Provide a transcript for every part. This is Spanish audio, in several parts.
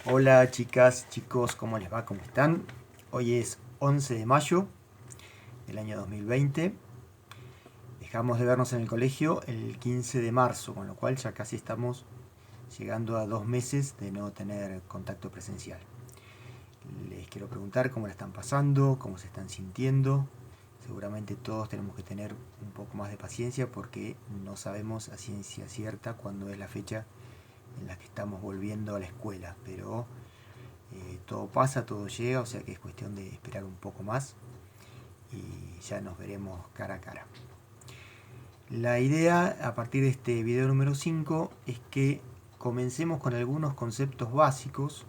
Hola chicas, chicos, ¿cómo les va? ¿Cómo están? Hoy es 11 de mayo del año 2020. Dejamos de vernos en el colegio el 15 de marzo, con lo cual ya casi estamos llegando a 2 meses de no tener contacto presencial. Les quiero preguntar cómo la están pasando, cómo se están sintiendo. Seguramente todos tenemos que tener un poco más de paciencia porque no sabemos a ciencia cierta cuándo es la fecha en la que estamos volviendo a la escuela, pero todo pasa, todo llega, o sea que es cuestión de esperar un poco más y ya nos veremos cara a cara. La idea a partir de este video número 5 es que comencemos con algunos conceptos básicos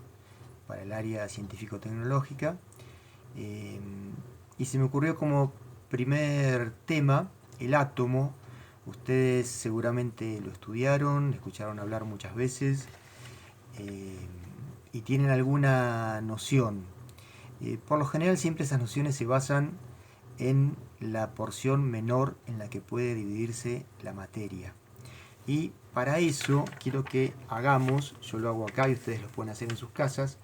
para el área científico-tecnológica eh, y se me ocurrió como primer tema el átomo. Ustedes seguramente lo estudiaron, lo escucharon hablar muchas veces eh, y tienen alguna noción. Por lo general siempre esas nociones se basan en la porción menor en la que puede dividirse la materia. Y para eso quiero que hagamos, yo lo hago acá y ustedes lo pueden hacer en sus casas,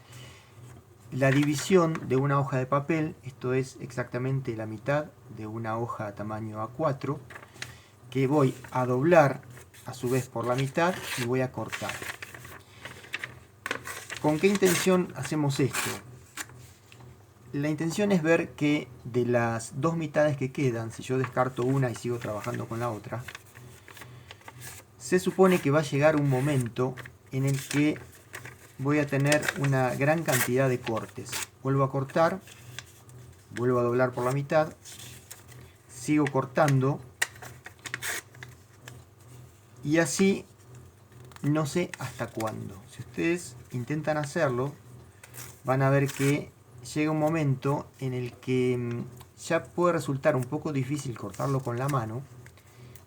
la división de una hoja de papel. Esto es exactamente la mitad de una hoja tamaño A4, que voy a doblar a su vez por la mitad y voy a cortar. ¿Con qué intención hacemos esto? La intención es ver que de las dos mitades que quedan, si yo descarto una y sigo trabajando con la otra, se supone que va a llegar un momento en el que voy a tener una gran cantidad de cortes. Vuelvo a cortar, vuelvo a doblar por la mitad, sigo cortando y así no sé hasta cuándo. Si ustedes intentan hacerlo, van a ver que llega un momento en el que ya puede resultar un poco difícil cortarlo con la mano,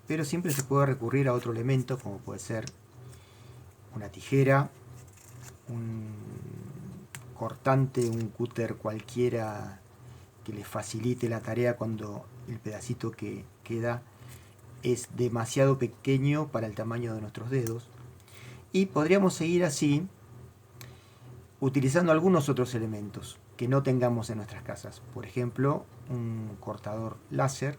pero siempre se puede recurrir a otro elemento como puede ser una tijera, un cortante, un cúter cualquiera que les facilite la tarea cuando el pedacito que queda es demasiado pequeño para el tamaño de nuestros dedos. Y podríamos seguir así utilizando algunos otros elementos que no tengamos en nuestras casas. Por ejemplo, un cortador láser,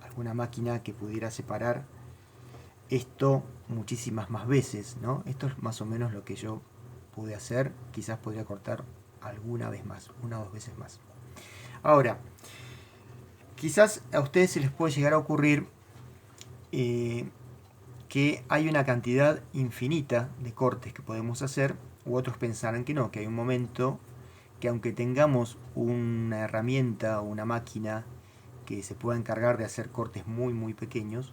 alguna máquina que pudiera separar esto muchísimas más veces, ¿no? Esto es más o menos lo que yo pude hacer. Quizás podría cortar alguna vez más, una o dos veces más. Ahora, quizás a ustedes se les puede llegar a ocurrir que hay una cantidad infinita de cortes que podemos hacer, u otros pensarán que no, que hay un momento que aunque tengamos una herramienta o una máquina que se pueda encargar de hacer cortes muy pequeños,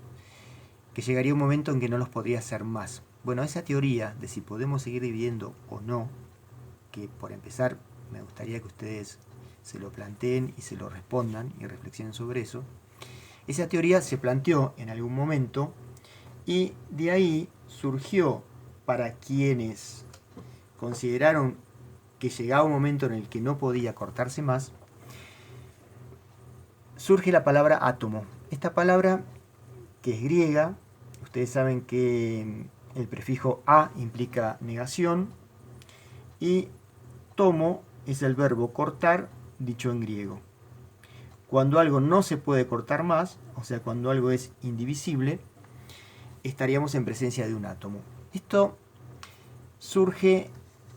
que llegaría un momento en que no los podría hacer más. Bueno, esa teoría de si podemos seguir dividiendo o no, que por empezar me gustaría que ustedes se lo planteen y se lo respondan y reflexionen sobre eso, esa teoría se planteó en algún momento y de ahí surgió, para quienes consideraron que llegaba un momento en el que no podía cortarse más, surge la palabra átomo. Esta palabra, que es griega, ustedes saben que el prefijo a implica negación y tomo es el verbo cortar dicho en griego. Cuando algo no se puede cortar más, o sea, cuando algo es indivisible, estaríamos en presencia de un átomo. Esto surge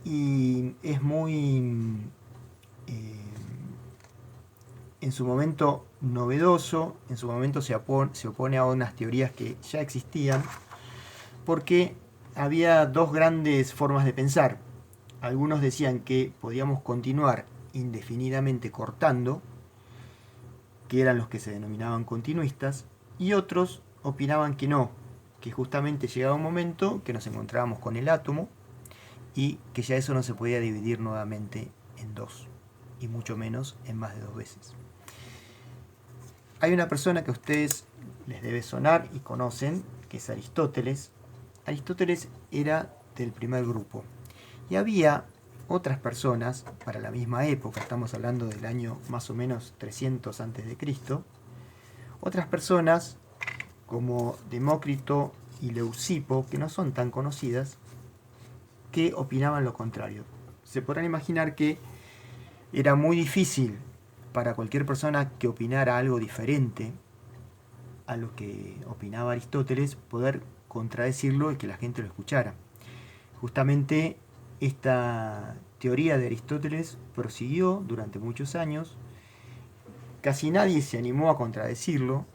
y es muy en su momento novedoso, en su momento se opone a unas teorías que ya existían, porque había dos grandes formas de pensar. Algunos decían que podíamos continuar indefinidamente cortando, que eran los que se denominaban continuistas, y otros opinaban que no, que justamente llegaba un momento que nos encontrábamos con el átomo y que ya eso no se podía dividir nuevamente en dos, y mucho menos en más de dos veces. Hay una persona que a ustedes les debe sonar y conocen, que es Aristóteles. Aristóteles era del primer grupo. Y había otras personas para la misma época, estamos hablando del año más o menos 300 a.C., otras personas como Demócrito y Leucipo, que no son tan conocidas, que opinaban lo contrario. se podrán imaginar que era muy difícil para cualquier persona que opinara algo diferente a lo que opinaba Aristóteles poder contradecirlo y que la gente lo escuchara. Justamente esta teoría de Aristóteles prosiguió durante muchos años. Casi nadie se animó a contradecirlo,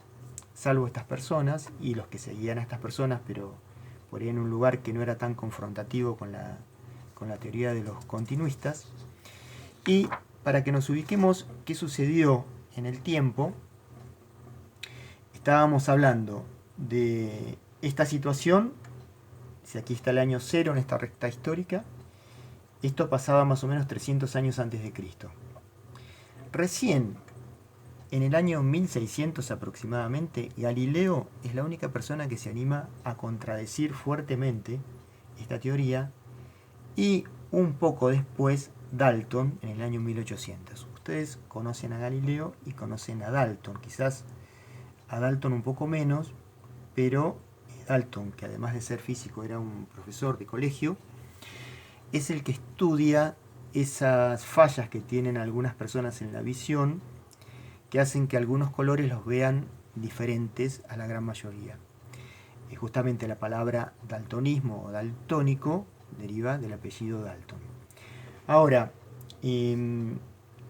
salvo estas personas y los que seguían a estas personas, pero por ahí en un lugar que no era tan confrontativo con la teoría de los continuistas. Y para que nos ubiquemos qué sucedió en el tiempo, estábamos hablando de esta situación. Si aquí está el año 0 en esta recta histórica, esto pasaba más o menos 300 años antes de Cristo. Recién en el año 1600 aproximadamente, Galileo es la única persona que se anima a contradecir fuertemente esta teoría, y un poco después Dalton en el año 1800. Ustedes conocen a Galileo y conocen a Dalton, quizás a Dalton un poco menos, pero Dalton, que además de ser físico era un profesor de colegio, es el que estudia esas fallas que tienen algunas personas en la visión, que hacen que algunos colores los vean diferentes a la gran mayoría. Justamente la palabra daltonismo o daltónico deriva del apellido Dalton. Ahora, ¿qué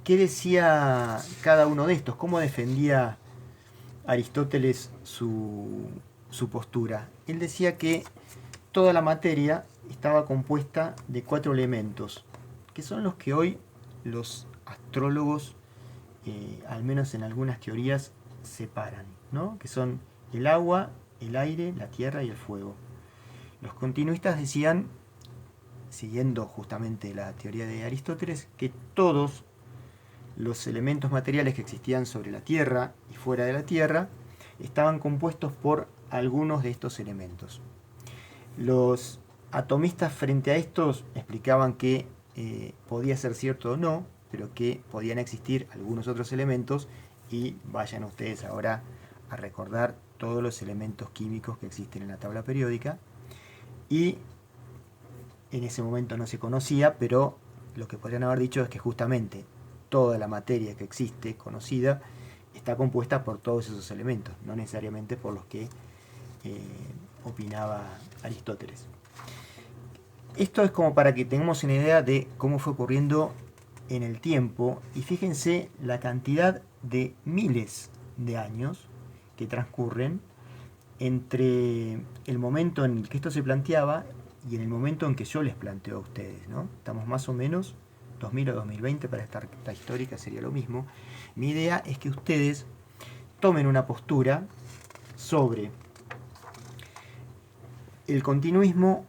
decía cada uno de estos? ¿Cómo defendía Aristóteles su postura? Él decía que toda la materia estaba compuesta de 4 elementos, que son los que hoy los astrólogos, al menos en algunas teorías, separan, ¿no? Que son el agua, el aire, la tierra y el fuego. Los continuistas decían, siguiendo justamente la teoría de Aristóteles, que todos los elementos materiales que existían sobre la Tierra y fuera de la Tierra estaban compuestos por algunos de estos elementos. Los atomistas frente a estos explicaban que podía ser cierto o no, pero que podían existir algunos otros elementos, y vayan ustedes ahora a recordar todos los elementos químicos que existen en la tabla periódica. Y en ese momento no se conocía, pero lo que podrían haber dicho es que justamente toda la materia que existe, conocida, está compuesta por todos esos elementos, no necesariamente por los que opinaba Aristóteles. Esto es como para que tengamos una idea de cómo fue ocurriendo en el tiempo, y fíjense la cantidad de miles de años que transcurren entre el momento en el que esto se planteaba y en el momento en que yo les planteo a ustedes, ¿no? Estamos más o menos 2000 o 2020, para esta recta histórica sería lo mismo. Mi idea es que ustedes tomen una postura sobre el continuismo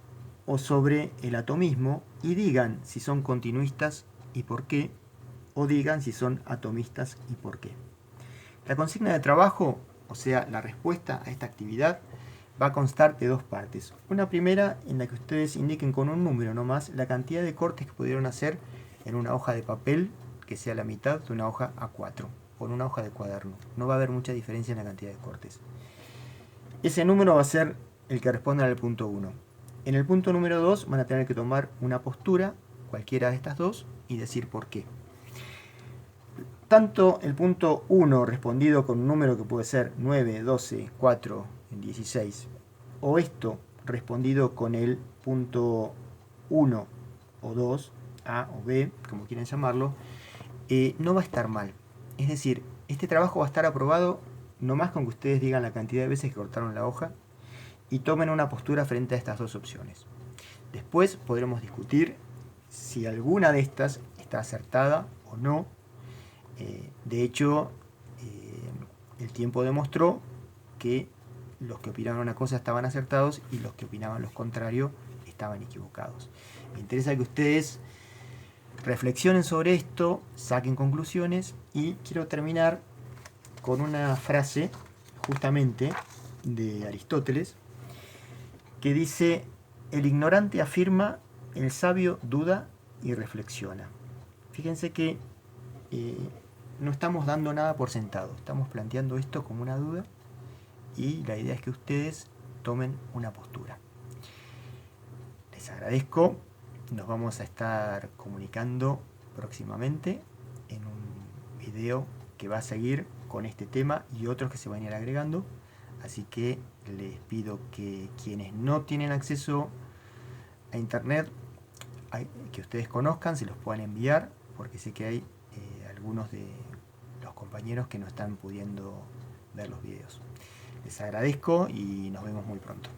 o sobre el atomismo y digan si son continuistas y por qué, o digan si son atomistas y por qué. La consigna de trabajo, o sea, la respuesta a esta actividad, va a constar de 2 partes. Una primera en la que ustedes indiquen con un número nomás la cantidad de cortes que pudieron hacer en una hoja de papel que sea la mitad de una hoja A4 o en una hoja de cuaderno. No va a haber mucha diferencia en la cantidad de cortes. Ese número va a ser el que responda al punto 1. En el punto número 2 van a tener que tomar una postura, cualquiera de estas dos, y decir por qué. Tanto el punto 1 respondido con un número que puede ser 9, 12, 4, 16, o esto respondido con el punto 1 o 2, A o B, como quieran llamarlo, no va a estar mal. Es decir, este trabajo va a estar aprobado nomás con que ustedes digan la cantidad de veces que cortaron la hoja y tomen una postura frente a estas 2 opciones. Después podremos discutir si alguna de estas está acertada o no. De hecho, el tiempo demostró que los que opinaban una cosa estaban acertados y los que opinaban lo contrario estaban equivocados. Me interesa que ustedes reflexionen sobre esto, saquen conclusiones, y quiero terminar con una frase justamente de Aristóteles que dice: el ignorante afirma, el sabio duda y reflexiona. Fíjense que no estamos dando nada por sentado, estamos planteando esto como una duda y la idea es que ustedes tomen una postura. Les agradezco nos vamos a estar comunicando próximamente en un video que va a seguir con este tema y otros que se van a ir agregando. Así que les pido que quienes no tienen acceso a internet, que ustedes conozcan, se los puedan enviar, porque sé que hay algunos de los compañeros que no están pudiendo ver los videos. Les agradezco y nos vemos muy pronto.